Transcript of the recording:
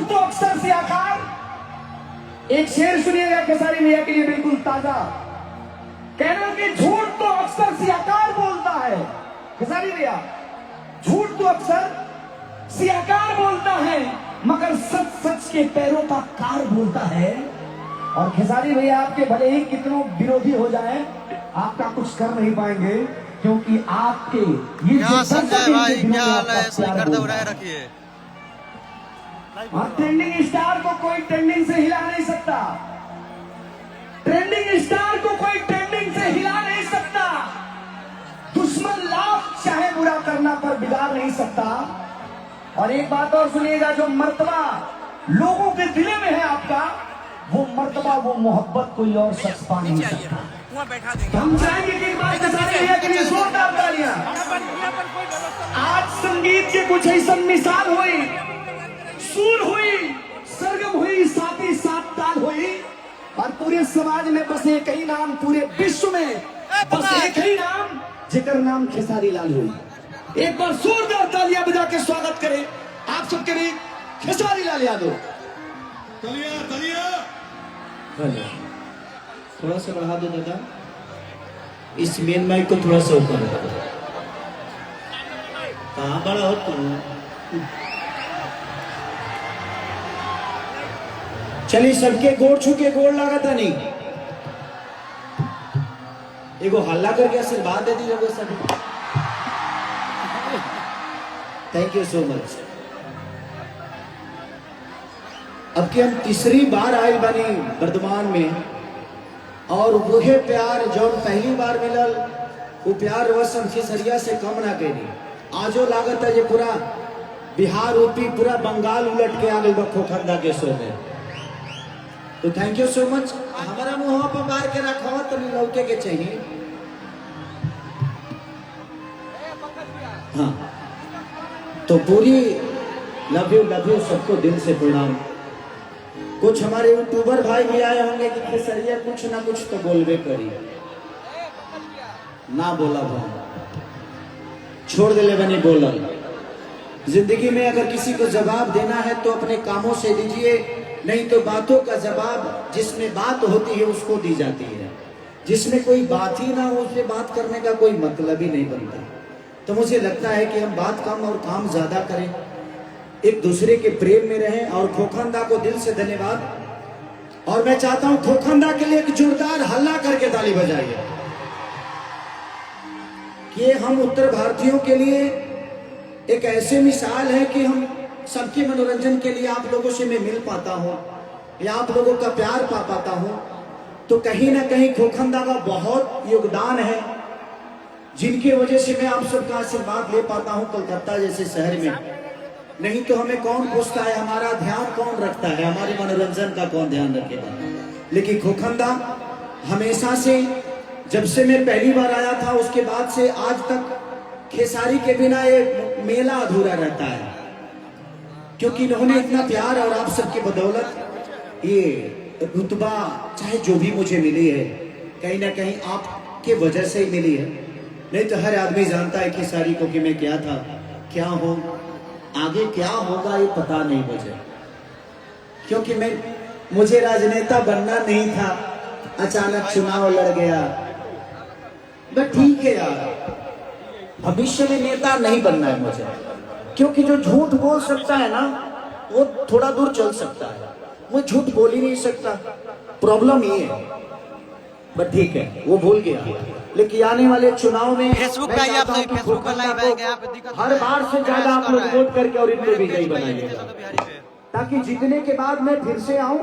झूठ तो अक्सर सियाकार। एक शेर सुनिएगा खेसारी भैया के लिए बिल्कुल ताजा, कहना कि झूठ तो अक्सर सियाकार बोलता है। खेसारी भैया, झूठ तो अक्सर सियाकार बोलता है, मगर सच सच के पैरों का कार बोलता है। और खेसारी भैया, आपके भले ही कितनों विरोधी हो जाएं, आपका कुछ कर नहीं पाएंगे, क्योंकि आपके ये क्या संजय भाई, क्या हाल है? सही करते हुए रखिए। और ट्रेंडिंग स्टार को कोई ट्रेंडिंग से हिला नहीं सकता। ट्रेंडिंग स्टार को कोई ट्रेंडिंग से हिला नहीं सकता। दुश्मन लाख चाहे बुरा करना पर बिगाड़ नहीं सकता। और एक बात और सुनिएगा, जो मर्तबा लोगों के दिले में है आपका, वो मर्तबा, वो मोहब्बत कोई और शख्स पा नहीं सकता। हम चाहेंगे कि एक बार खेसारी भैया के लिए जोरदार तालियां। आज संगीत के कुछ ऐसा मिसाल हुई, सूर हुई, सरगम हुई, साथ ही साथ ताल हुई, और पूरे समाज में बस एक ही नाम, पूरे विश्व में बस एक ही नाम, जिकर नाम खेसारी लाल हुई। एक बार जोरदार तालियां बजा के स्वागत करें आप सबके लिए खेसारी लाल यादव। तालियां तालियां। थोड़ा सा बढ़ा दो दादा, इस मेन माइक को थोड़ा सा ऊपर रखो। कहाँ बड़ा हो तुम? चलिए, सबके गोड़ छू के गोड़ लगा था नहीं, एगो हल्ला करके आशीर्वाद दे दीजिए सभी। Thank you so much. अब की हम तीसरी बार आए बनी वर्धमान में, और वही प्यार जो पहली बार मिलल, वो प्यार वसम खेसरिया से कम ना करी। आजो लागत है ये पूरा बिहार, यूपी, पूरा बंगाल उलट के आ गई खोखंदा के शो में। तो थैंक यू सो मच। हमारा मुंह पर मार के रखा तो नहीं लौके के चाहिए। हाँ, तो पूरी लव यू सबको दिल से प्रणाम। कुछ हमारे यूट्यूबर भाई भी आए होंगे कि खेसरिया कुछ ना कुछ तो बोलबे करी, ना बोला भाई, छोड़ दे ले बनी बोलल। जिंदगी में अगर किसी को जवाब देना है तो अपने कामों से दीजिए, नहीं तो बातों का जवाब जिसमें बात होती है उसको दी जाती है। जिसमें कोई बात ही ना हो उससे बात करने का कोई मतलब ही नहीं बनता। तो मुझे लगता है कि हम बात कम और काम ज्यादा करें, एक दूसरे के प्रेम में रहें। और खोखंदा को दिल से धन्यवाद। और मैं चाहता हूं खोखंदा के लिए एक जोरदार हल्ला करके ताली बजाइए कि हम उत्तर भारतीयों के लिए एक ऐसे मिसाल है कि हम सबके मनोरंजन के लिए आप लोगों से मैं मिल पाता हूं या आप लोगों का प्यार पा पाता हूं। तो कहीं ना कहीं खोखंदा का बहुत योगदान है, जिनकी वजह से मैं आप सबका आशीर्वाद ले पाता हूं कोलकाता जैसे शहर में। नहीं तो हमें कौन पूछता है, हमारा ध्यान कौन रखता है, हमारे मनोरंजन का कौन ध्यान रखेगा। लेकिन खोखंदा हमेशा से, जब से मैं पहली बार आया था उसके बाद से आज तक खेसारी के बिना ये मेला अधूरा रहता है, क्योंकि इन्होंने इतना प्यार और आप सबकी बदौलत ये रुतबा चाहे जो भी मुझे मिली है कहीं ना कहीं आपके वजह से ही मिली है। नहीं तो हर आदमी जानता है खेसारी को कि मैं क्या था, क्या हूं, आगे क्या होगा ये पता नहीं मुझे, क्योंकि मुझे राजनेता बनना नहीं था, अचानक चुनाव लड़ गया। बट ठीक है यार, भविष्य में नेता नहीं बनना है मुझे, क्योंकि जो झूठ बोल सकता है ना वो थोड़ा दूर चल सकता है, वो झूठ बोल ही नहीं सकता। प्रॉब्लम ये है। बट ठीक है, वो भूल गया। लेकिन आने वाले चुनाव में फेसबुक पे आइए, आप फेसबुक पर लाइव आएंगे, यहाँ पे दिक्कत हर बार से ज्यादा आप लोग वोट करके और इनको विजयी बनाइएगा, ताकि जीतने के बाद मैं फिर से आऊं।